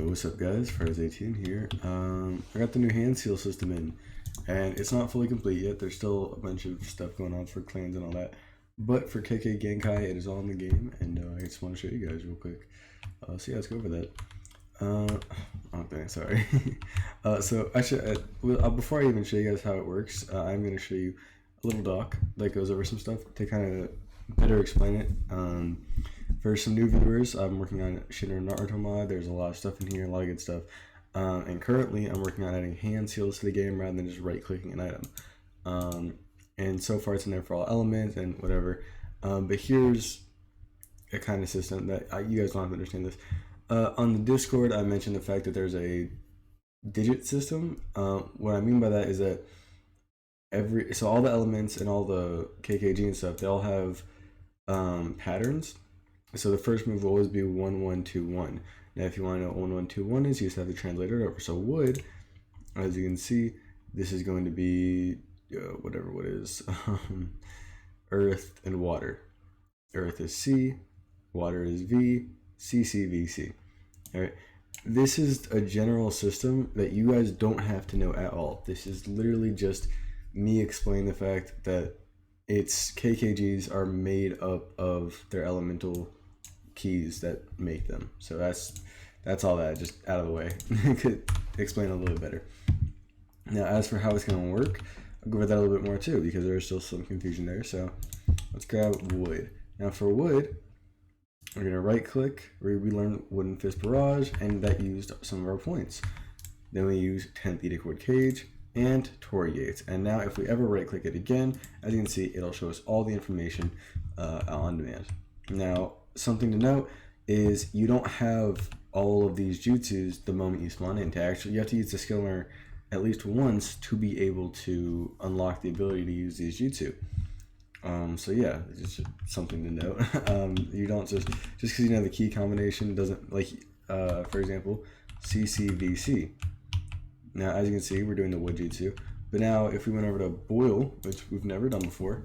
What's up guys, Fires18 here. I got the new hand seal system in, and it's not fully complete yet. There's still a bunch of stuff going on for clans and all that, but for KKG Genkai it is all in the game, and I just want to show you guys real quick. So yeah, let's go over that. Okay, sorry. So I should, before I even show you guys how it works, I'm going to show you a little doc that goes over some stuff to kind of better explain it. For some new viewers, I'm working on Shinro Naruto mod. There's a lot of stuff in here, a lot of good stuff. And currently, I'm working on adding hand seals to the game rather than just right-clicking an item. And so far, it's in there for all elements and whatever. But here's a kind of system that you guys don't have to understand this. On the Discord, I mentioned the fact that there's a digit system. What I mean by that is that so all the elements and all the KKG and stuff, they all have patterns. So the first move will always be 1 1 2 1. Now if you want to know what 1 1 2 1 is, you just have to translate it over. So wood, as you can see, this is going to be whatever wood is. Earth and water. Earth is C, water is V, CCVC. Alright. This is a general system that you guys don't have to know at all. This is literally just me explaining the fact that its KKGs are made up of their elemental keys that make them. So that's all that, just out of the way. Could explain a little bit better. Now as for how it's going to work, I'll go over that a little bit more too, because there's still some confusion there. So let's grab wood. Now for wood, we're going to right click, we learn Wooden Fist Barrage, and that used some of our points. Then we use 10th Edict Wood Cage and Torii Gates. And now if we ever right click it again, as you can see, it'll show us all the information on demand. Now something to note is you don't have all of these jutsus the moment you spawn in. You have to use the skill learner at least once to be able to unlock the ability to use these jutsu. So yeah, it's just something to note. You don't just because you know the key combination doesn't, like for example, CCVC. Now as you can see, we're doing the wood jutsu, but now if we went over to boil, which we've never done before,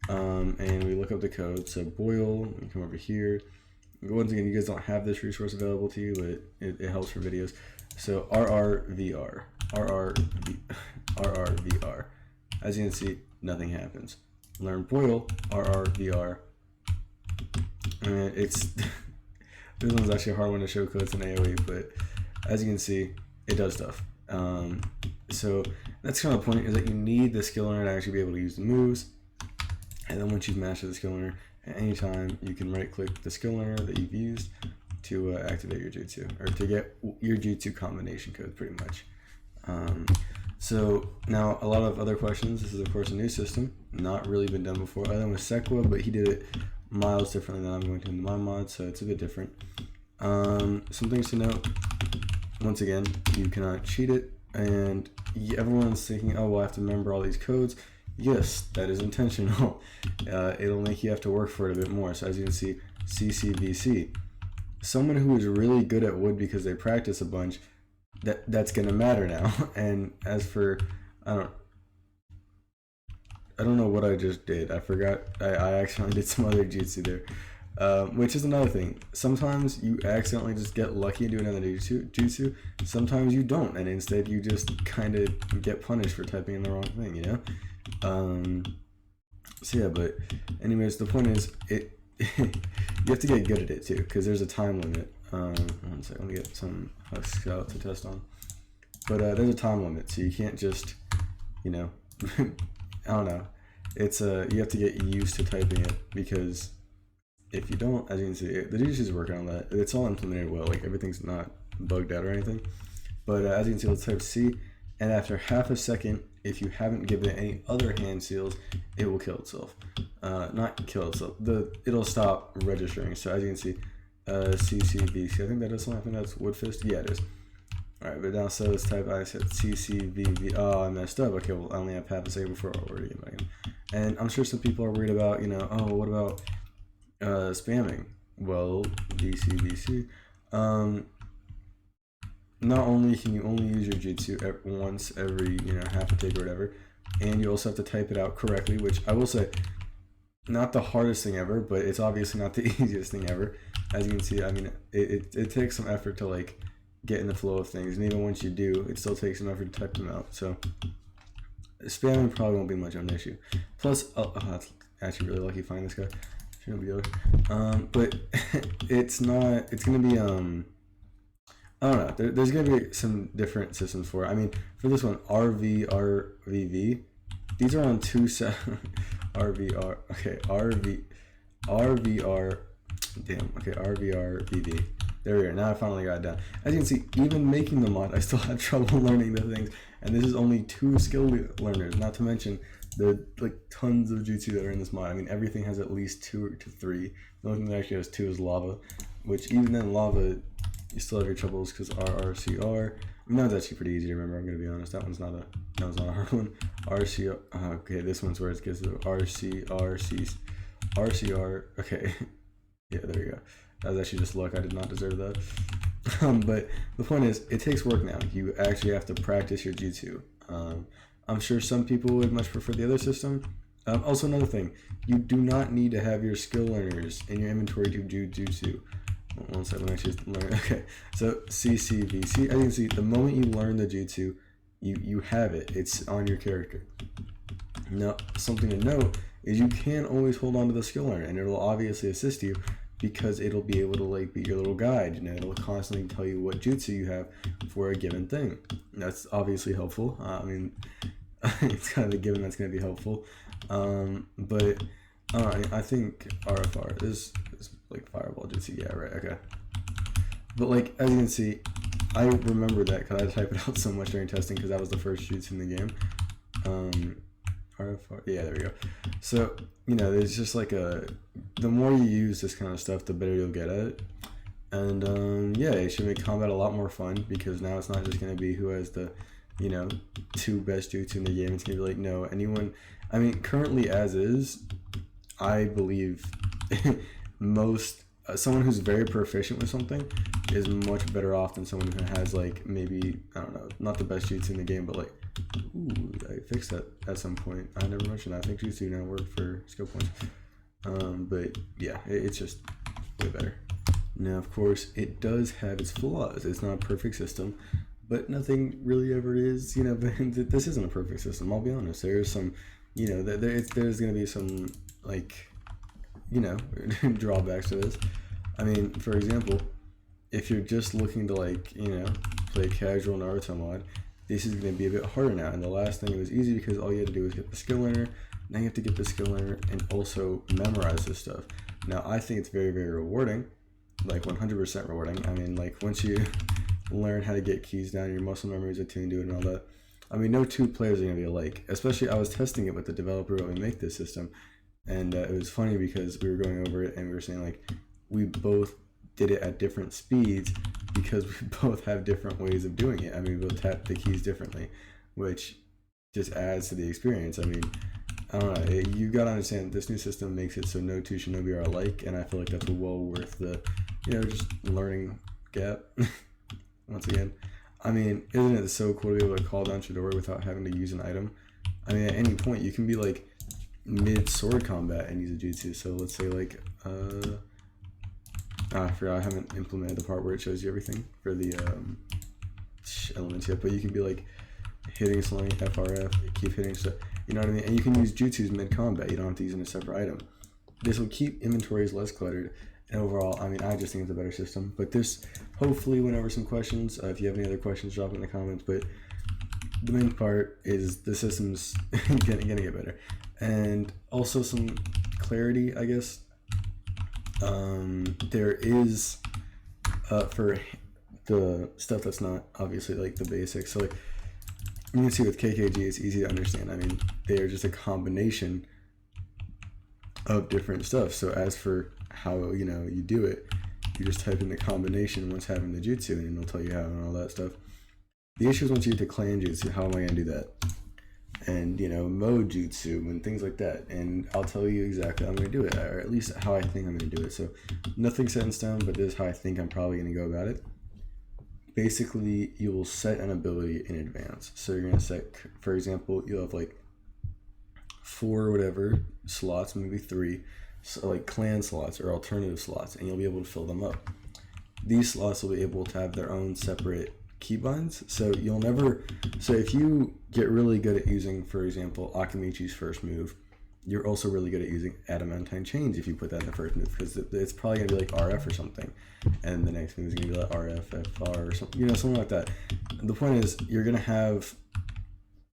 and we look up the code, so boil, you come over here. Once again, you guys don't have this resource available to you, but it helps for videos. So RRVR, RRVR. As you can see, nothing happens. Learn boil, RRVR. And it's this one's actually a hard one to show because it's an AoE, but as you can see, it does stuff. So that's kind of the point, is that you need the skill learner to actually be able to use the moves. And then once you've mastered the skill learner, at any time you can right click the skill learner that you've used to activate your jutsu, or to get your jutsu combination code pretty much. So now a lot of other questions. This is of course a new system, not really been done before, other than with Sekwa, but he did it miles differently than I'm going to in my mod, so it's a bit different. Some things to note. Once again, you cannot cheat it, and everyone's thinking, oh well, I have to remember all these codes. Yes, that is intentional. It'll make you have to work for it a bit more. So as you can see, CCVC. Someone who is really good at wood because they practice a bunch, that's gonna matter now. And as for, I don't know what I just did. I forgot. I accidentally did some other jutsu there, which is another thing. Sometimes you accidentally just get lucky and do another jutsu. Sometimes you don't, and instead you just kind of get punished for typing in the wrong thing, you know? So yeah, but anyways, the point is, you have to get good at it too, because there's a time limit. One second, let me get some husks out to test on. But there's a time limit, so you can't just, you know, I don't know. It's you have to get used to typing it, because if you don't, as you can see, the DGC is working on that. It's all implemented well, like everything's not bugged out or anything. But as you can see, let's type C, and after half a second, if you haven't given it any other hand seals, it will kill itself. Not kill itself. It'll stop registering. So as you can see, CCVC. I think that is something. I think that's Wood Fist. Yeah, it is. All right, but now so let's type. I said CCVV. Oh, I messed up. Okay, well I only have half a second before I'll already get back in. And I'm sure some people are worried about, you know, oh, what about spamming? Well, DCVC. Not only can you only use your jutsu once every, you know, half a tick or whatever, and you also have to type it out correctly, which I will say, not the hardest thing ever, but it's obviously not the easiest thing ever. As you can see, I mean, it takes some effort to like get in the flow of things. And even once you do, it still takes some effort to type them out. So spamming probably won't be much of an issue. Plus, that's actually really lucky finding this guy. Shouldn't be other. But it's not. It's gonna be I don't know. There's gonna be some different systems for it. I mean, for this one, RVRVV. These are on two set. RVR. Okay, RVR. Damn. Okay, RVRVV. There we are. Now I finally got it down. As you can see, even making the mod, I still had trouble learning the things. And this is only 2 skill learners. Not to mention the like tons of jutsu that are in this mod. I mean, everything has at least 2 to 3. The only thing that actually has 2 is lava, which even then lava, you still have your troubles because RRCR. I mean, that was actually pretty easy to remember. I'm gonna be honest. That one's not a hard one. RCR. Okay, this one's where it gets to RCR. Okay, yeah, there we go. That was actually just luck. I did not deserve that. But the point is, it takes work now. You actually have to practice your jutsu. I'm sure some people would much prefer the other system. Also, another thing, you do not need to have your skill learners in your inventory to do jutsu. One second, let me actually learn. Okay, so CCV. See, as you can see, the moment you learn the jutsu, you have it. It's on your character. Now, something to note is you can always hold on to the skill learner, and it'll obviously assist you because it'll be able to like be your little guide. You know, it'll constantly tell you what jutsu you have for a given thing. That's obviously helpful. I mean, it's kind of a given that's going to be helpful. But I think RFR is like fireball jutsu. Yeah, right. Okay. But like as you can see, I remember that because I type it out so much during testing because that was the first jutsu in the game. RFR. Yeah, there we go. So you know, there's just like the more you use this kind of stuff, the better you'll get at it. And yeah, it should make combat a lot more fun because now it's not just going to be who has the, you know, 2 best jutsu in the game. It's going to be like, no, anyone. I mean, currently as is, I believe most someone who's very proficient with something is much better off than someone who has like maybe, I don't know, not the best jutsu in the game, but like, ooh, I fixed that at some point. I never mentioned that. I think jutsu now work for skill points. But yeah, it's just way better. Now, of course, it does have its flaws. It's not a perfect system, but nothing really ever is. You know, this isn't a perfect system. I'll be honest. There's some, you know, there's going to be some like, you know, drawbacks to this. I mean, for example, if you're just looking to like, you know, play casual Naruto mod, this is going to be a bit harder now. And the last thing, it was easy because all you had to do was get the skill learner. Now you have to get the skill learner and also memorize this stuff. Now I think it's very, very rewarding, like 100% rewarding. I mean, like once you learn how to get keys down, your muscle memory is attuned to it and all that. I mean, no 2 players are going to be alike. Especially, I was testing it with the developer when we make this system, and it was funny because we were going over it and we were saying like we both did it at different speeds because we both have different ways of doing it. I mean, we both tap the keys differently, which just adds to the experience. I mean, I don't know. You gotta understand this new system makes it so no 2 shinobi are alike, and I feel like that's well worth the, you know, just learning gap. Once again, I mean, isn't it so cool to be able to call down Chidori without having to use an item? I mean, at any point you can be like mid sword combat and use a jutsu. So let's say like I forgot, I haven't implemented the part where it shows you everything for the elements yet, but you can be like hitting something, FRF, keep hitting stuff, you know what I mean? And you can use jutsus mid-combat, you don't have to use in a separate item. This will keep inventories less cluttered, and overall, I mean, I just think it's a better system. But this hopefully went over some questions. If you have any other questions, drop them in the comments, but the main part is the system's gonna get better. And also some clarity, I guess. There is for the stuff that's not obviously like the basics. So like you can see with KKG, it's easy to understand. I mean, they are just a combination of different stuff. So as for how, you know, you do it, you just type in the combination once having the jutsu, and it'll tell you how and all that stuff. The issue is once you get to clan jutsu, how am I gonna do that? And, you know, mode jutsu and things like that. And I'll tell you exactly how I'm going to do it, or at least how I think I'm going to do it. So nothing set in stone, but this is how I think I'm probably going to go about it. Basically, you will set an ability in advance. So you're going to set, for example, you'll have like 4 whatever slots, maybe 3, so like clan slots or alternative slots, and you'll be able to fill them up. these slots will be able to have their own separate keybinds. So you'll never, so if you get really good at using, for example, Akimichi's first move, you're also really good at using adamantine chains if you put that in the first move, because it's probably gonna be like RF or something, and the next move is gonna be like RF, FR, or something, something like that. The point is, you're gonna have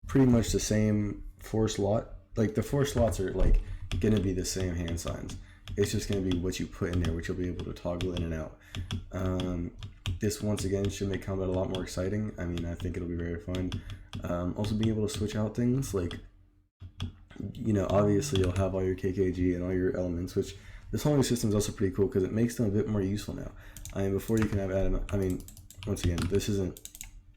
pretty much the same 4 slot. Like the 4 slots are like gonna be the same hand signs. It's just gonna be what you put in there, which you'll be able to toggle in and out. This once again should make combat a lot more exciting. I mean, I think it'll be very fun. Also being able to switch out things, like, obviously you'll have all your KKG and all your elements, which this whole new system is also pretty cool because it makes them a bit more useful now. I mean, before you can have once again, this isn't,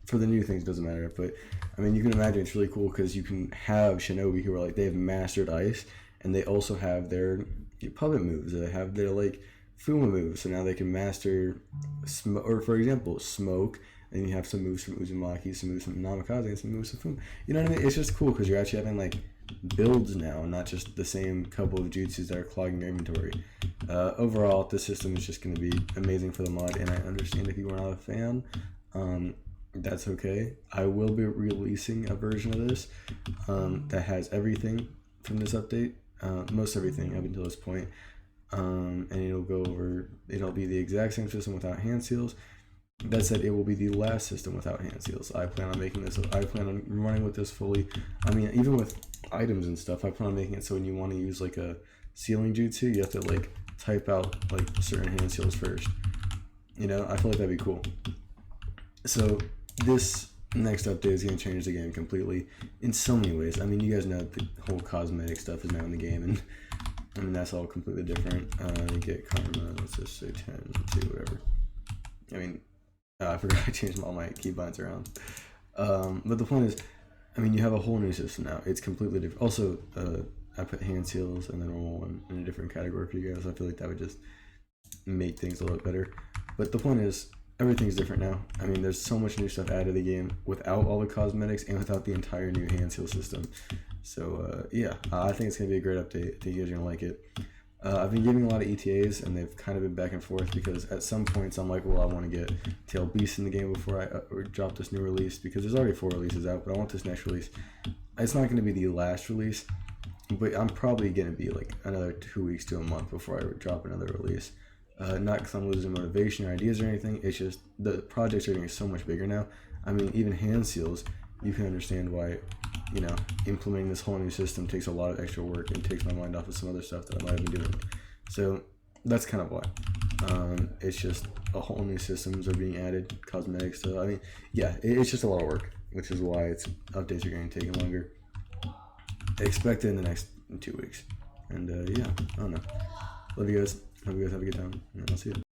for the new things, doesn't matter, but I mean, you can imagine it's really cool because you can have Shinobi who are like, they have mastered ice, and they also have their puppet moves, they have their like Fuma moves, so now they can master or for example, smoke, and you have some moves from Uzumaki, some moves from Namikaze, and some moves from Fuma. You know what I mean? It's just cool because you're actually having like builds now, not just the same couple of jutsus that are clogging your inventory. Overall, this system is just going to be amazing for the mod, and I understand if you are not a fan, that's okay. I will be releasing a version of this that has everything from this update, most everything up until this point, and it'll be the exact same system without hand seals. That said, it will be the last system without hand seals. I plan on running with this fully. I mean, even with items and stuff, I plan on making it so when you want to use like a sealing jutsu, you have to like type out like certain hand seals first. I feel like that'd be cool. So this next update is going to change the game completely in so many ways. I mean, you guys know the whole cosmetic stuff is now in the game, and I mean, that's all completely different. You get karma, let's just say 10, 2, whatever. I mean, I forgot I changed all my keybinds around. But the point is, I mean, you have a whole new system now. It's completely different. Also, I put hand seals and the normal one in a different category for you guys. I feel like that would just make things a little bit better. But the point is, everything's different now. I mean, there's so much new stuff added to the game without all the cosmetics and without the entire new hand seal system. So, yeah, I think it's going to be a great update. I think you guys are going to like it. I've been giving a lot of ETAs, and they've kind of been back and forth because at some points I'm like, well, I want to get Tail Beast in the game before I drop this new release, because there's already 4 releases out, but I want this next release. It's not going to be the last release, but I'm probably going to be like another 2 weeks to a month before I drop another release. Not because I'm losing motivation or ideas or anything, it's just the projects are getting so much bigger now. I mean, even hand seals, you can understand why, implementing this whole new system takes a lot of extra work and takes my mind off of some other stuff that I might have been doing. So that's kind of why. It's just a whole new systems are being added, cosmetics. So I mean, yeah, it's just a lot of work, which is why updates are going to take longer. Expect it in the next 2 weeks. And yeah, I don't know. Love you guys. Hope you guys have a good time. And I'll see you.